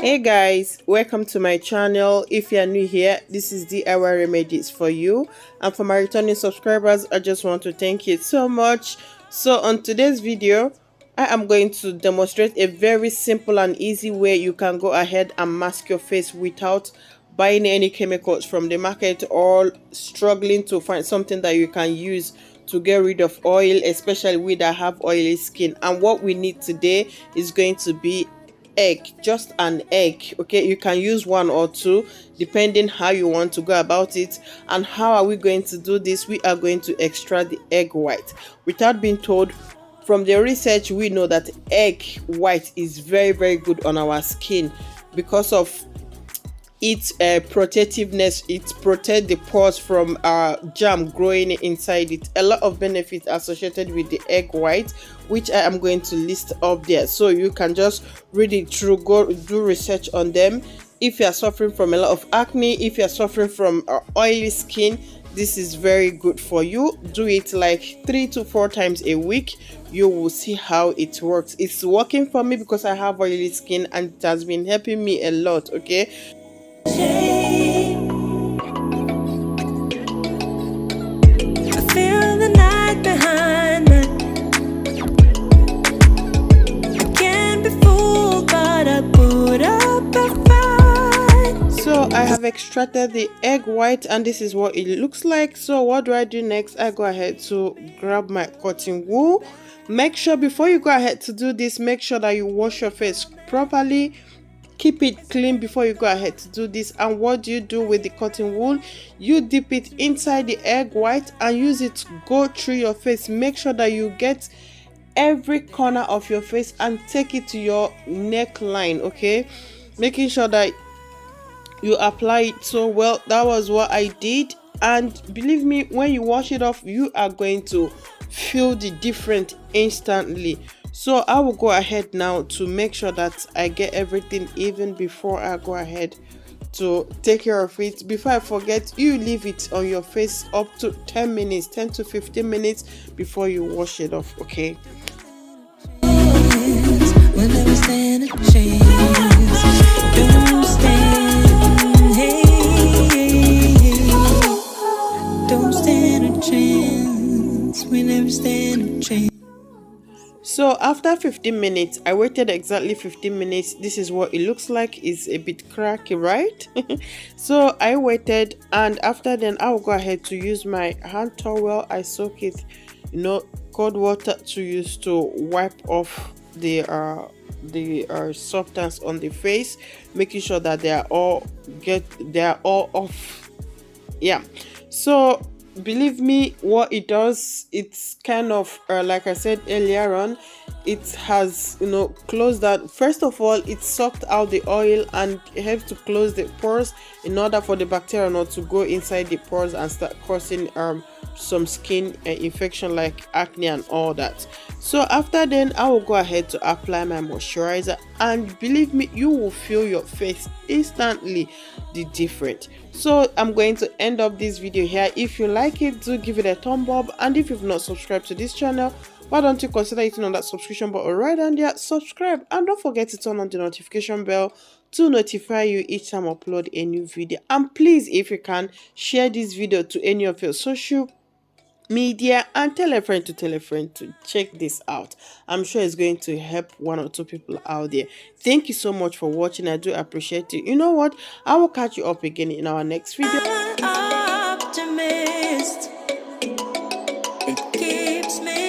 Hey guys, welcome to my channel. If you are new here, this is DIY remedies for you, and for my returning subscribers, I just want to thank you so much. So on today's video, I am going to demonstrate a very simple and easy way you can go ahead and mask your face without buying any chemicals from the market or struggling to find something that you can use to get rid of oil, especially we that have oily skin. And what we need today is going to be egg, just an egg. Okay, you can use one or two depending how you want to go about it. And how are we going to do this? We are going to extract the egg white without being told. From the research, we know that egg white is very good on our skin because of its protectiveness. It protects the pores from germ growing inside it. A lot of benefits associated with the egg white, which I am going to list up there, so you can just read it through, go do research on them. If you are suffering from a lot of acne, if you are suffering from oily skin, this is very good for you. Do it like 3 to 4 times a week. You will see how it works. It's working for me because I have oily skin and it has been helping me a lot. Okay, I feel the night behind me. I can't be fooled, but I put up a fight. so I have extracted the egg white and this is what it looks like. So what do I do next? I go ahead to grab my cotton wool. Make sure before you go ahead to do this, make sure that you wash your face properly. Keep it clean before you go ahead to do this. And what do you do with the cotton wool? You dip it inside the egg white and use it to go through your face. Make sure that you get every corner of your face and take it to your neckline. Okay, making sure that you apply it so well. That was what I did, and believe me, when you wash it off, you are going to feel the difference instantly. So I will go ahead now to make sure that I get everything even before I go ahead to take care of it. Before I forget, you leave it on your face up to 10 minutes, 10 to 15 minutes before you wash it off. Okay, We'll never stand a chance. Don't stand, hey, don't stand a chance. We never stand a chance. so after 15 minutes, I waited exactly 15 minutes. This is what it looks like. It's a bit cracky, right? So I waited, and after then I will go ahead to use my hand towel. I soak it, cold water to use to wipe off the substance on the face, making sure that they are all off. Yeah, so believe me, what it does, it's kind of like I said earlier on, it has closed that. First of all, it sucked out the oil and it helps to close the pores in order for the bacteria not to go inside the pores and start causing some skin infection like acne and all that. So after then, I will go ahead to apply my moisturizer, and believe me, you will feel your face instantly the difference. So I'm going to end up this video here. If you like it, do give it a thumb up, and if you've not subscribed to this channel, why don't you consider hitting on that subscription button right down there, subscribe, and don't forget to turn on the notification bell to notify you each time I upload a new video. And please, if you can, share this video to any of your social media and tell a friend to check this out. I'm sure it's going to help 1 or 2 people out there. Thank you so much for watching. I do appreciate it. You know what, I will catch you up again in our next video. Optimist, it keeps me